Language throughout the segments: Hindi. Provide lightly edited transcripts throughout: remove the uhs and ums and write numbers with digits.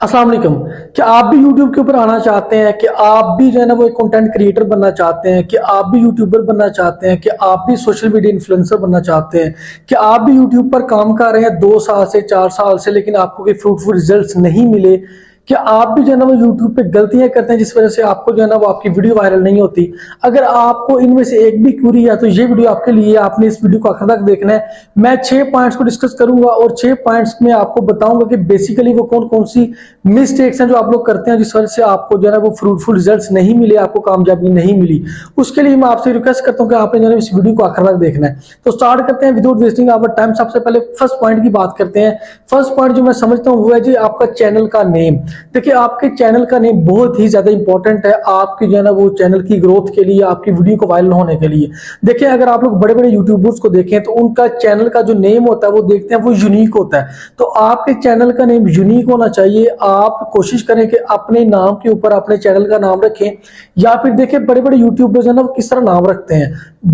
अस्सलाम वालेकुम। क्या आप भी YouTube के ऊपर आना चाहते हैं कि आप भी जो है ना वो एक कंटेंट क्रिएटर बनना चाहते हैं कि आप भी यूट्यूबर बनना चाहते हैं कि आप भी सोशल मीडिया इन्फ्लुएंसर बनना चाहते हैं कि आप भी यूट्यूब पर काम कर रहे हैं 2 साल से 4 साल से लेकिन आपको कोई फ्रूटफुल रिजल्ट्स नहीं मिले। क्या आप भी जो है ना वो यूट्यूब पे गलतियां करते हैं जिस वजह से आपको जो है ना वो आपकी वीडियो वायरल नहीं होती। अगर आपको इनमें से एक भी क्यूरी है तो ये वीडियो आपके लिए, आपने इस वीडियो को आखिर तक देखना है। मैं 6 पॉइंट्स को डिस्कस करूंगा और 6 पॉइंट्स में आपको बताऊंगा कि बेसिकली वो कौन कौन सी मिस्टेक्स हैं जो आप लोग करते हैं जिस वजह से आपको जो है ना वो फ्रूटफुल रिजल्ट्स नहीं मिले, आपको कामयाबी नहीं मिली। उसके लिए मैं आपसे रिक्वेस्ट करता हूं कि आपने जो है इस वीडियो को आखिर तक देखना है। तो स्टार्ट करते हैं विदाउट वेस्टिंग आवर टाइम। सबसे पहले फर्स्ट पॉइंट की बात करते हैं। फर्स्ट पॉइंट जो मैं समझता हूं वो है जी आपका चैनल का नेम। देखिए आपके चैनल का नेम बहुत ही ज्यादा इंपॉर्टेंट है आपकी जो है ना वो चैनल की ग्रोथ के लिए, आपकी वीडियो को वायरल होने के लिए। देखिए अगर आप लोग बड़े बड़े यूट्यूबर्स को देखें तो उनका चैनल का जो नेम होता है वो देखते हैं वो यूनिक होता है। तो आपके चैनल का नेम यूनिक होना चाहिए। आप कोशिश करें कि अपने नाम के ऊपर अपने चैनल का नाम रखें, या फिर देखिए बड़े बड़े यूट्यूबर्स है ना वो किस तरह नाम रखते हैं।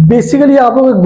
बेसिकली आप लोग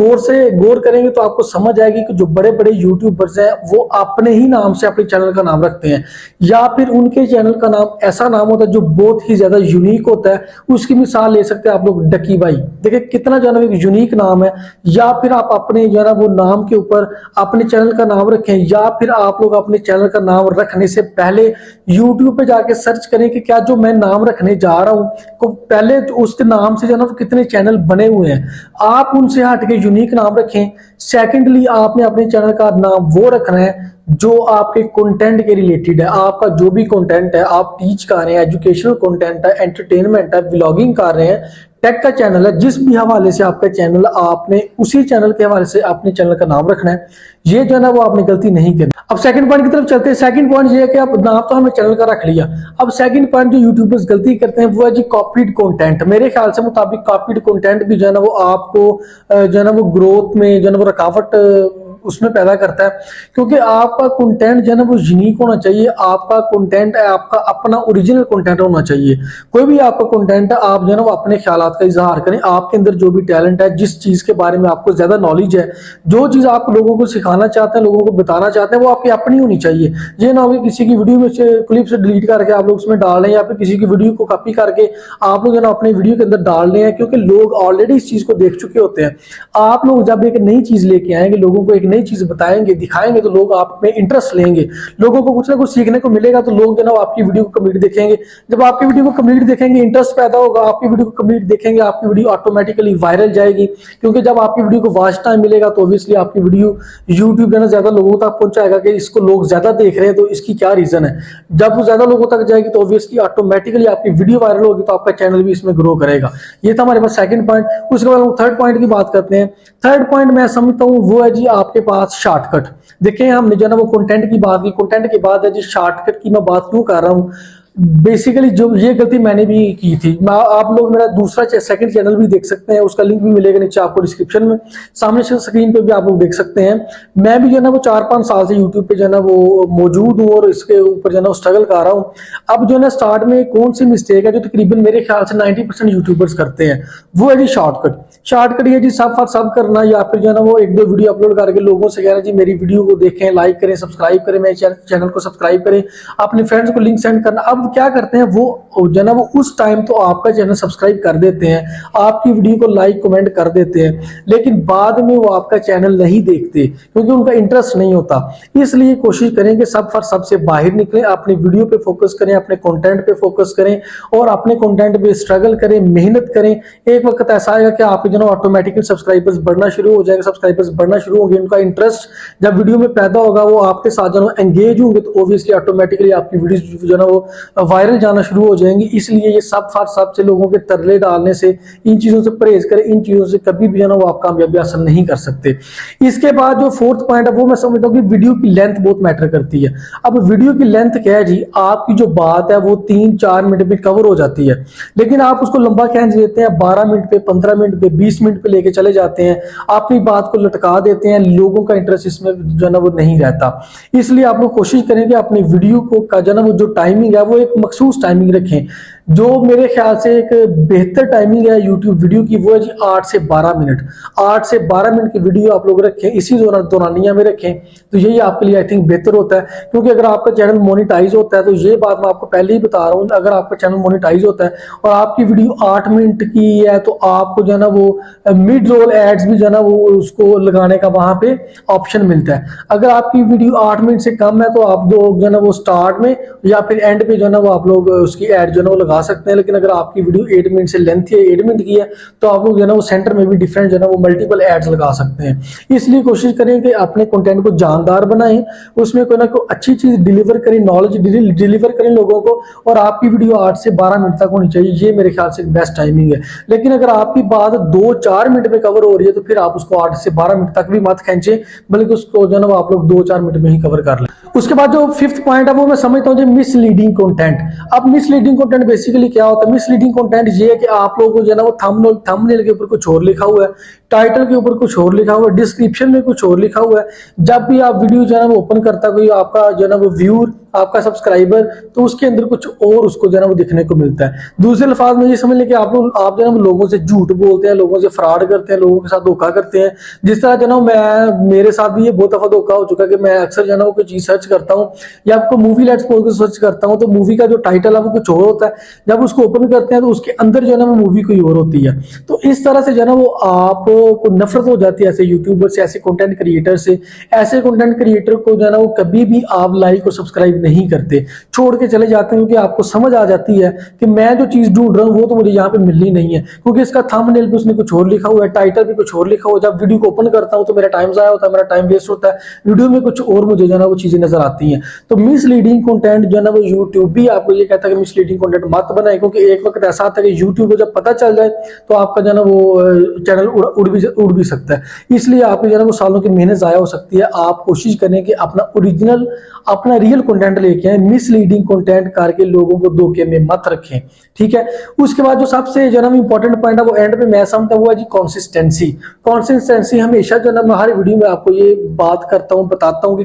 गौर करेंगे तो आपको समझ आएगी कि जो बड़े बड़े यूट्यूबर्स हैं वो अपने ही नाम से अपने चैनल का नाम रखते हैं, या फिर उनके चैनल का नाम ऐसा नाम होता है जो बहुत ही ज्यादा यूनिक होता है। उसकी मिसाल ले सकते हैं आप लोग डकी भाई। देखिए कितना जो है एक यूनिक नाम है। या फिर आप अपने जो है ना वो नाम के ऊपर अपने चैनल का नाम रखें, या फिर आप लोग अपने चैनल का नाम रखने से पहले यूट्यूब पे जाके सर्च करें कि क्या जो मैं नाम रखने जा रहा हूं को पहले तो उसके नाम से जो है ना कितने चैनल बने हुए हैं, आप उनसे हट के यूनिक नाम रखें। सेकेंडली आपने अपने चैनल का नाम वो रखना है जो आपके कंटेंट के रिलेटेड है। आपका जो भी कंटेंट है, आप टीच कर रहे हैं, एजुकेशनल कंटेंट है, एंटरटेनमेंट है, व्लॉगिंग कर रहे हैं, टेक का चैनल है, जिस भी हवाले से आपका चैनल, आपने उसी चैनल के हवाले से अपने चैनल का नाम रखना है। ये जो है ना वो आपने गलती नहीं करनी। अब सेकंड पॉइंट की तरफ चलते हैं। सेकंड पॉइंट ये है कि आप नाम तो हमने चैनल का रख लिया। अब सेकंड पॉइंट जो यूट्यूबर्स गलती करते हैं वो है जी कॉपीड कंटेंट। मेरे ख्याल से मुताबिक कॉपीड कंटेंट भी जो है ना वो आपको जो है ना वो ग्रोथ में जो है ना वो रुकावट उसमें पैदा करता है, क्योंकि आपका कंटेंट जो है ना वो यूनिक होना चाहिए। आपका कंटेंट है, आपका अपना ओरिजिनल कंटेंट होना चाहिए। कोई भी आपका कंटेंट है, आप जो है ना वो अपने ख्यालात का इजहार करें। आपके अंदर जो भी टैलेंट है, जिस चीज के बारे में आपको ज्यादा नॉलेज है, जो चीज आप लोगों को सिखाना चाहते हैं, लोगों को बताना चाहते हैं, वो आपकी अपनी होनी चाहिए। ये ना हो कि किसी की वीडियो में से क्लिप से डिलीट करके आप लोग उसमें डाल रहे हैं, या फिर किसी की वीडियो को कॉपी करके आप लोग जो है ना अपने वीडियो के अंदर डाल रहे हैं, क्योंकि लोग ऑलरेडी इस चीज को देख चुके होते हैं। आप लोग जब एक नई चीज लेके आएंगे, लोगों को एक नई चीज बताएंगे, दिखाएंगे, तो लोग आप में इंटरेस्ट लेंगे, लोगों को कुछ ना कुछ सीखने को मिलेगा, तो लोग जो ना आपकी वीडियो को कंप्लीट देखेंगे। जब आपकी वीडियो को कंप्लीट देखेंगे, इंटरेस्ट पैदा होगा, आपकी वीडियो को कंप्लीट देखेंगे, आपकी वीडियो ऑटोमेटिकली वायरल जाएगी। क्योंकि जब आपकी वीडियो को वॉच टाइम मिलेगा तो ऑब्वियसली आपकी वीडियो यूट्यूब जो है ज्यादा लोगों तक पहुंचाएगा कि इसको लोग ज्यादा देख रहे हैं, तो इसकी क्या रीजन है। जब वो ज्यादा लोगों तक जाएगी तो ऑब्वियसली ऑटोमेटिकली आपकी वीडियो वायरल होगी, तो आपका चैनल भी इसमें ग्रो करेगा। ये था हमारे पास सेकंड पॉइंट। उसके बाद हम थर्ड पॉइंट की बात करते हैं। थर्ड पॉइंट मैं समझता हूँ वो है जी आपके पास शॉर्टकट। देखिए हमने जो है ना वो कंटेंट की बात की, कंटेंट के बाद है जी शॉर्टकट की मैं बात क्यों कर रहा हूँ। बेसिकली जो ये गलती मैंने भी की थी, आप लोग मेरा दूसरा सेकंड चैनल भी देख सकते हैं, उसका लिंक भी मिलेगा नीचे आपको डिस्क्रिप्शन में, सामने से स्क्रीन पे भी आप लोग देख सकते हैं। मैं भी जो है ना वो 4-5 साल से यूट्यूब पे जो है ना वो मौजूद हूँ और इसके ऊपर जो है ना स्ट्रगल कर रहा हूँ। अब जो है ना स्टार्ट में कौन सी मिस्टेक है जो तकरीबन मेरे ख्याल से 90% यूट्यूबर्स करते हैं, वो है जी शॉर्टकट। शॉर्टकट ये जी सब करना, या फिर जो है ना वो 1-2 वीडियो अपलोड करके लोगों से कहना जी मेरी वीडियो को देखें, लाइक करें, सब्सक्राइब करें, मेरे चैनल को सब्सक्राइब करें, अपने फ्रेंड्स को लिंक सेंड करना। अब क्या करते हैं वो जो है ना वो उस टाइम तो आपका चैनल सब्सक्राइब कर देते हैं, आपकी वीडियो को लाइक कमेंट कर देते हैं, लेकिन बाद में वो आपका चैनल नहीं देखते क्योंकि उनका इंटरेस्ट नहीं होता। इसलिए कोशिश करें कि सब फॉर सब से बाहर निकलें, अपनी वीडियो पे फोकस करें, अपने कंटेंट पे फोकस करें और अपने कंटेंट पे स्ट्रगल करें, मेहनत करें। एक वक्त ऐसा आएगा कि आपके जो ऑटोमेटिकली सब्सक्राइबर्स बढ़ना शुरू हो जाएगा, सब्सक्राइबर्स बढ़ना शुरू होंगे, उनका इंटरेस्ट जब वीडियो में पैदा होगा, वो आपके साथ जो एंगेज होंगे, तो ऑब्वियसली ऑटोमेटिकली आपकी वीडियो जो है वो वायरल जाना शुरू हो जाएंगी। इसलिए ये सब फॉर सब से लोगों के तरले डालने से, इन चीजों से परहेज करें। इन चीजों से कभी भी जो है ना वो आप कामयाबी हासिल नहीं कर सकते। इसके बाद जो फोर्थ पॉइंट है वो मैं समझता हूँ कि वीडियो की लेंथ बहुत मैटर करती है। अब वीडियो की लेंथ क्या है जी, आपकी जो बात है वो 3-4 मिनट में कवर हो जाती है, लेकिन आप उसको लंबा खींच देते हैं, 12 मिनट पे, 15 मिनट पे, 20 मिनट पे लेके चले जाते हैं, अपनी बात को लटका देते हैं, लोगों का इंटरेस्ट इसमें जो है ना वो नहीं रहता। इसलिए आप लोग कोशिश करें कि अपनी वीडियो को का जो है ना वो जो टाइमिंग है वो एक मखसूस टाइमिंग रखें। जो मेरे ख्याल से एक बेहतर टाइमिंग है यूट्यूब वीडियो की, वो है जी 8 से 12 मिनट। 8 से 12 मिनट की वीडियो आप लोग रखें, इसी दौरानिया में रखें, तो यही आपके लिए आई थिंक बेहतर होता है। क्योंकि अगर आपका चैनल मोनिटाइज होता है, तो ये बात मैं आपको पहले ही बता रहा हूँ, अगर आपका चैनल मोनिटाइज होता है और आपकी वीडियो 8 मिनट की है, तो आपको जो है ना वो मिड रोल एड्स भी जो है ना वो उसको लगाने का वहां पे ऑप्शन मिलता है। अगर आपकी वीडियो 8 मिनट से कम है, तो आप लोग जो है ना वो स्टार्ट में या फिर एंड पे जो है ना वो आप लोग उसकी एड जो है ना वो लगा सकते हैं। लेकिन अगर आपकी वीडियो 8 मिनट से लेंथ है, 8 मिनट की है, तो आप लोग जो है ना वो सेंटर में भी डिफरेंट जो है ना वो मल्टीपल एड्स लगा सकते हैं। इसलिए कोशिश करें कि अपने कंटेंट को जानदार बनाएं, उसमें कोई ना कोई अच्छी चीज डिलीवर करें, नॉलेज डिलीवर करें लोगों को, और आपकी वीडियो 8 से 12 मिनट तक होनी चाहिए। ये मेरे ख्याल से बेस्ट टाइमिंग है। लेकिन अगर आपकी बात 2-4 मिनट में कवर हो रही है, तो फिर आप उसको 8 से 12 मिनट तक भी मत खींचे, बल्कि उसको जो है ना वो आप लोग 2-4 मिनट में ही कवर कर लें। उसके बाद जो 5th पॉइंट है वो मैं समझता हूँ मिसलीडिंग कंटेंट। अब मिसलीडिंग कंटेंट बेसिकली क्या होता है? मिसलीडिंग कंटेंट ये है कि आप लोगों को जो है ना वो थंबनेल के ऊपर कुछ और लिखा हुआ है, टाइटल के ऊपर कुछ और लिखा हुआ है, डिस्क्रिप्शन में कुछ और लिखा हुआ है। जब भी आप वीडियो जो है ना वो ओपन करता है कोई आपका जो है ना वो व्यूअर, आपका सब्सक्राइबर, तो उसके अंदर कुछ और उसको जो है ना वो दिखने को मिलता है। दूसरे अल्फाज में ये समझ लें कि आप जो है ना लोगों से झूठ बोलते हैं, लोगों से फ्रॉड करते हैं, लोगों के साथ धोखा करते हैं। जिस तरह जो है ना मेरे साथ भी ये बहुत दफा धोखा हो चुका है कि मैं अक्सर जो है ना वो कोई चीज सर्च करता हूँ या आपको मूवी लेट्स बोल के सर्च करता हूँ, तो मूवी का जो टाइटल है वो कुछ और होता है, जब उसको ओपन करते हैं तो उसके अंदर जो है ना वो मूवी कोई और होती है। तो इस तरह से जो है ना वो आपको नफरत हो जाती है ऐसे यूट्यूबर से, ऐसे कंटेंट क्रिएटर से। ऐसे कंटेंट क्रिएटर को जो है ना वो कभी भी आप लाइक और सब्सक्राइब नहीं करते, छोड़ के चले जाते हैं, क्योंकि आपको समझ आ जाती है कि मैं जो चीज ढूंढ रहा हूँ वो तो मुझे यहाँ पे मिलनी नहीं है, क्योंकि इसका थंबनेल पे उसने कुछ और लिखा हुआ है, टाइटल भी कुछ और लिखा हुआ है। जब वीडियो को ओपन करता हूँ तो मेरा टाइम जाया होता है, मेरा टाइम वेस्ट होता है, वीडियो में कुछ और मुझे जो है ना वो चीजें नजर आती हैं। तो मिसलीडिंग कंटेंट जो है ना वो यूट्यूब भी आपको ये कहता है कि मिसलीडिंग कंटेंट मत बनाए, क्योंकि एक वक्त ऐसा आता है कि यूट्यूब को जब पता चल जाए तो आपका जो है ना वो चैनल उड़ भी सकता है। इसलिए आपकी जो है ना वो सालों की मेहनत जाया हो सकती है। आप कोशिश करें कि अपना ओरिजिनल, अपना रियल कंटेंट लेके आए, मिसलीडिंग कंटेंट करके लोगों को धोखे में मत रखें, ठीक है। उसके बाद जो सबसे जो है ना इंपॉर्टेंट पॉइंट है वो एंड में मैं समझता हूँ वो है जी कंसिस्टेंसी। कंसिस्टेंसी हमेशा जो है ना मैं हर वीडियो में आपको ये बात करता हूँ, बताता हूँ कि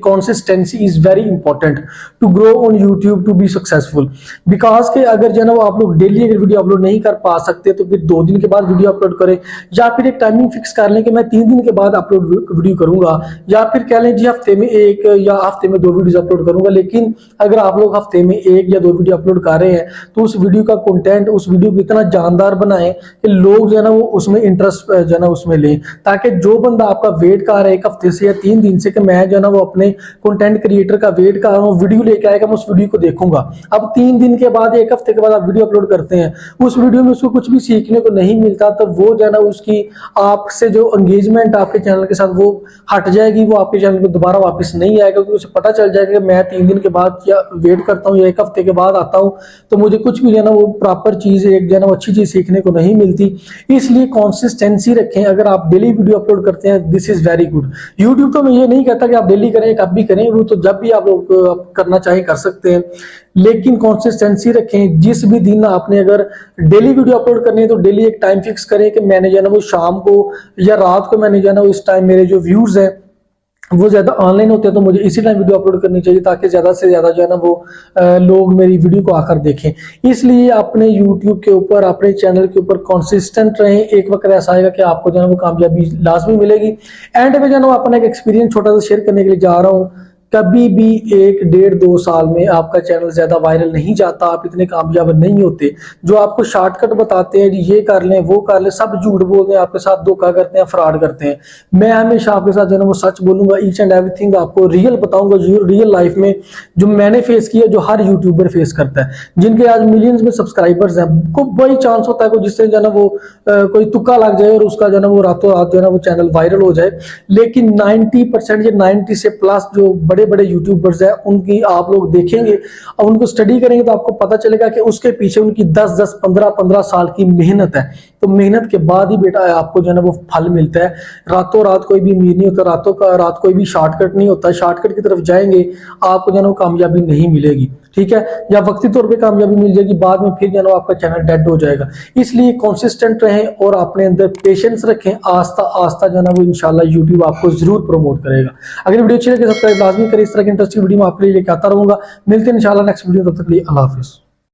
consistency is very important to grow on YouTube to be successful. Because के अगर जो है ना वो आप लोग डेली अगर वीडियो अपलोड नहीं कर पा सकते, तो फिर 2 दिन के बाद वीडियो अपलोड करें, या फिर एक टाइमिंग फिक्स कर लें कि मैं 3 दिन के बाद अपलोड वीडियो करूंगा, या फिर कह लें जी हफ्ते में 1 या हफ्ते में 2 वीडियो अपलोड करूंगा। लेकिन अगर आप लोग हफ्ते में 1 या 2 वीडियो अपलोड कर रहे हैं, तो उस वीडियो का कंटेंट, उस वीडियो को इतना जानदार बनाएं कि लोग जो है ना वो उसमें इंटरेस्ट जो है ना उसमें लें, ताकि जो बंदा आपका वेट कर रहा है 1 हफ्ते से या 3 दिन से कि मैं जो है ना वो अपने कंटेंट क्रिएटर का वेट कर रहा हूँ, वीडियो लेके आएगा, मैं उस वीडियो को देखूंगा। अब 3 दिन के बाद, 1 हफ्ते के बाद आप वीडियो अपलोड करते हैं, उस वीडियो में उसको कुछ भी सीखने को नहीं मिलता, तो वो जो है ना उसकी आपसे जो एंगेजमेंट आपके चैनल के साथ वो हट जाएगी, वो आपके चैनल पे दोबारा वापस नहीं आएगा, क्योंकि उसे पता चल जाएगा कि मैं 3 दिन के बाद या वेट करता हूँ या 1 हफ्ते के बाद आता हूँ, तो मुझे कुछ भी जो है ना वो प्रॉपर चीज, एक जो है ना वो अच्छी चीज सीखने को नहीं मिलती। इसलिए कंसिस्टेंसी रखें। अगर आप डेली वीडियो अपलोड करते हैं, this is very good. YouTube तो मैं ये नहीं कहता कि आप डेली करें, कब भी करें, वो तो जब भी आप लोग करना चाहें कर सकते हैं, लेकिन कंसिस्टेंसी रखें। जिस भी दिन आपने अगर डेली वीडियो अपलोड करनी है, तो डेली एक टाइम फिक्स करें कि मैंने जो है ना वो शाम को या रात को मैंने जो है ना इस टाइम मेरे जो व्यूज हैं वो ज्यादा ऑनलाइन होते हैं, तो मुझे इसी टाइम वीडियो अपलोड करनी चाहिए, ताकि ज्यादा से ज्यादा जो है ना वो लोग मेरी वीडियो को आकर देखें। इसलिए अपने यूट्यूब के ऊपर, अपने चैनल के ऊपर कंसिस्टेंट रहें। एक वक्त ऐसा आएगा कि आपको जो है ना वो कामयाबी लाजमी मिलेगी। एंड में जो है ना अपना एक एक्सपीरियंस छोटा सा शेयर करने के लिए जा रहा हूँ। कभी भी 1-1.5-2 साल में आपका चैनल ज्यादा वायरल नहीं जाता, आप इतने कामयाब नहीं होते। जो आपको शॉर्टकट बताते हैं, ये कर लें, वो कर लें, सब झूठ बोलते हैं, आपके साथ धोखा करते हैं, फ्रॉड करते हैं। मैं हमेशा आपके साथ जो है ना वो सच बोलूंगा, ईच एंड एवरीथिंग आपको रियल बताऊंगा, रियल लाइफ में जो मैंने फेस किया, जो हर यूट्यूबर फेस करता है, जिनके आज मिलियंस में सब्सक्राइबर्स हैं। को वही चांस होता है को जिससे जो है ना वो कोई तुक्का लग जाए और उसका जो है ना वो रातों रात जो है ना वो चैनल वायरल हो जाए। लेकिन 90% या 90 से प्लस जो बड़े बड़े यूट्यूबर्स हैं, उनकी आप लोग देखेंगे और उनको स्टडी करेंगे, तो आपको पता चलेगा कि उसके पीछे उनकी 10-10, 15-15 साल की मेहनत है। तो मेहनत के बाद ही बेटा आपको जो है ना वो फल मिलता है। रातों रात कोई भी अमीर नहीं होता, रात कोई भी शॉर्टकट नहीं होता। शॉर्टकट की तरफ जाएंगे, आपको जो है ना वो कामयाबी नहीं मिलेगी, ठीक है, या वक्ती तौर पे कामयाबी मिल जाएगी, बाद में फिर जो है आपका चैनल डेड हो जाएगा। इसलिए कंसिस्टेंट रहें और अपने अंदर पेशेंस रखें। आस्ता आस्ता जो है ना वो इंशाल्लाह यूट्यूब आपको जरूर प्रमोट करेगा। अगर वीडियो अच्छी लगे सब्सक्राइब लाजमी करें। इस तरह की इंटरेस्टिंग वीडियो मैं आपके लिए लेकर आता रहूंगा। मिलते हैं इंशाल्लाह नेक्स्ट वीडियो, तब तक के लिए अल्लाह हाफिज।